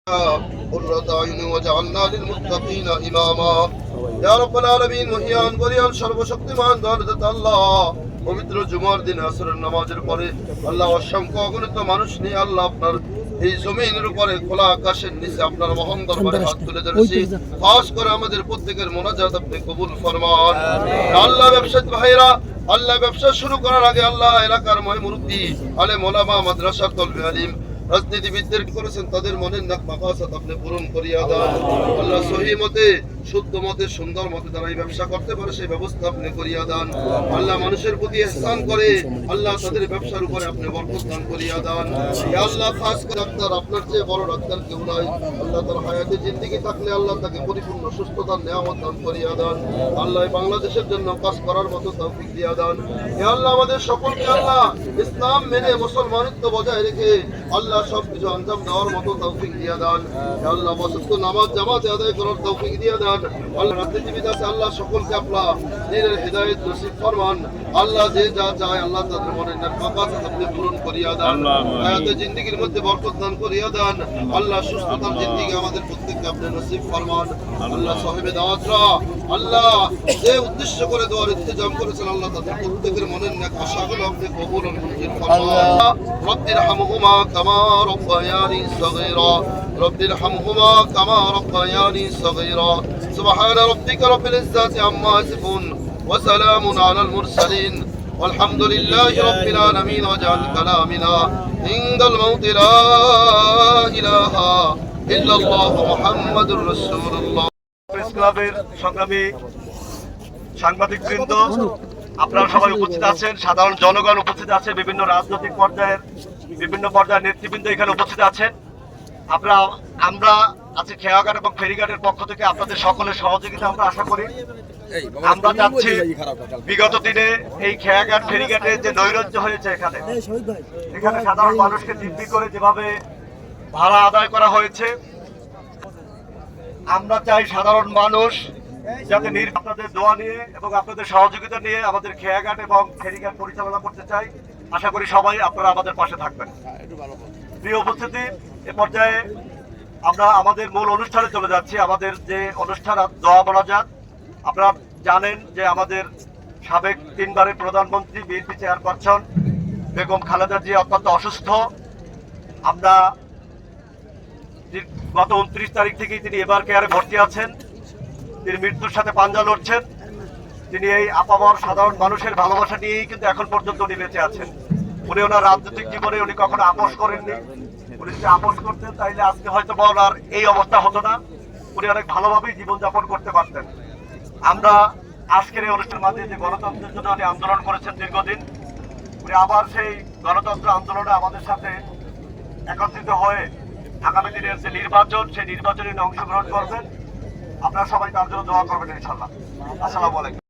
قرة أعين وجعلنا للمتقين إماما يا رب العالمين মহিয়ান বলিয়ান সর্বশক্তিমান দয়ালুদাত আল্লাহ পবিত্র জুমার দিন আসরের নামাজের পরে আল্লাহ অসংখ্য অগণিত মানুষ নিয়ে আল্লাহ আপনার এই জমিনের উপরে খোলা আকাশের নিচে আপনার মহান দরবারে হাত তুলে ধরেছি। খাস করে আমাদের প্রত্যেকের মোনাজাত আপনি কবুল ফরমান। আল্লাহ ব্যবসায়ী ভাইরা, আল্লাহ ব্যবসা শুরু করার আগে আল্লাহ এলাকার মুরব্বী আলেম ওলামা মাদ্রাসার তলবে আলিম রাজনীতিবিদদের করেছেন তাদের মনের নাক মাকাসাত আপনি পূরণ করিয়া দেন। আল্লাহ সহি মতে শুদ্ধ মতে সুন্দর মতে তারা এই ব্যবসা করতে পারে সেই ব্যবস্থা আপনি করিয়া দেন। আল্লাহ মানুষের প্রতি ইহসান করে আল্লাহ তাদের ব্যবসার উপরে আপনি বরকত দান করিয়া দেন। ইয়া আল্লাহ খাস করে ডাক্তার আপনার চেয়ে বড় ডাক্তার কেউ নাই। আল্লাহ তার হায়াতে জিন্দেগি থাকলে আল্লাহ তাকে পরিপূর্ণ সুস্থতার নিয়ামত দান করিয়া দেন। আল্লাহ বাংলাদেশের জন্য কাজ করার মতো তৌফিক দিয়া দেন। ইয়া আল্লাহ আমাদের সকলকে আল্লাহ ইসলাম মেনে মুসলমানিত্ব বজায় রেখে আল্লাহ সবকিছু আঞ্জাম দেওয়ার মতো তৌফিক দিয়া দেন। ইয়া আল্লাহ বসন্ত নামাজ জামাতে আদায় করার তৌফিক দিয়া দেন। আল্লাহ রাজনীতিবিদ আছে আল্লাহ সকলকে আপনার দিনের হিদায়াত নসিব ফরমান। আল্লাহ যে যা চায় আল্লাহ তাদের মনের মাকাসাত আপনি পূরণ করিয়া দেন। হায়াতে জিন্দেগির মধ্যে বরকত দান করিয়া দেন। আল্লাহ সুস্থতার জিন্দেগি আমাদের প্রত্যেককে আপনি নসিব ফরমান। আল্লাহ সাহেবে দাওয়াতরা আল্লাহ যে উদ্দেশ্য করে দোয়ার ইন্তজাম করেছেন আল্লাহ তাদের প্রত্যেকের মনের নেক আশাগুলো আপনি কবুল ও মঞ্জুর ফরমান। রব্বির হামহুমা কামা রব্বায়ানি সগীরা রব্বির হামহুমা কামা রব্বায়ানি সগীরা সুবহান রাব্বিকা রব্বিল ইজ্জাতি আম্মা ইয়াসিফুন ওয়া সালামুন আলাল মুরসালিন والحمد لله رب العالمين واجعل كلامنا عند الموت لا إله إلا الله محمد رسول الله। প্রেস ক্লাবের সংগ্রামী সাংবাদিকবৃন্দ, আপনারা সবাই উপস্থিত আছেন, সাধারণ জনগণ উপস্থিত আছে, বিভিন্ন রাজনৈতিক পর্যায়ের বিভিন্ন পর্যায়ের নেতৃবৃন্দ এখানে উপস্থিত আছেন। আমরা আজকে খেয়াঘাট এবং ফেরিঘাটের পক্ষ থেকে আপনাদের সকলের সহযোগিতা আমরা আশা করি। আমরা যাচ্ছি বিগত দিনে এই খেয়াঘাট ফেরিঘাটে যে নৈরাজ্য হয়েছে এখানে সাধারণ মানুষকে জিম্মি করে যেভাবে ভাড়া আদায় করা হয়েছে, আমরা চাই সাধারণ মানুষ যাতে আপনাদের দোয়া নিয়ে এবং আপনাদের সহযোগিতা নিয়ে আমাদের খেয়াঘাট এবং ফেরিঘাট পরিচালনা করতে চাই। আশা করি সবাই আপনারা আমাদের পাশে থাকবেন। প্রিয় উপস্থিতি, এ পর্যায়ে আমরা আমাদের মূল অনুষ্ঠানে চলে যাচ্ছি। আমাদের যে অনুষ্ঠান দোয়া মোনাজাত, আপনারা জানেন যে আমাদের সাবেক 3 বারের প্রধানমন্ত্রী বিএনপি চেয়ারপারসন বেগম খালেদা জিয়া অত্যন্ত অসুস্থ। আমরা গত 29 তারিখ থেকেই তিনি এবার কেয়ারে ভর্তি আছেন। তিনি মৃত্যুর সাথে পাঞ্জা লড়ছেন। তিনি এই আপামর সাধারণ মানুষের ভালোবাসা নিয়েই কিন্তু এখন পর্যন্ত উনি বেঁচে আছেন। উনি ওনার রাজনৈতিক জীবনে উনি কখনো আপোষ করেননি। উনি যদি আপোষ করতেন তাইলে আজকে হয়তো ওনার এই অবস্থা হতো না। উনি অনেক ভালোভাবেই জীবনযাপন করতে পারতেন। আমরা আজকের এই অনুষ্ঠানের মাধ্যমে যে গণতন্ত্রের জন্য উনি আন্দোলন করেছেন দীর্ঘদিন, উনি আবার সেই গণতন্ত্র আন্দোলনে আমাদের সাথে একত্রিত হয়ে আগামী দিনের যে নির্বাচন, সেই নির্বাচনে অংশগ্রহণ করবেন। আপনারা সবাই তার জন্য দোয়া করবেন ইনশাআল্লাহ। আসসালামু আলাইকুম।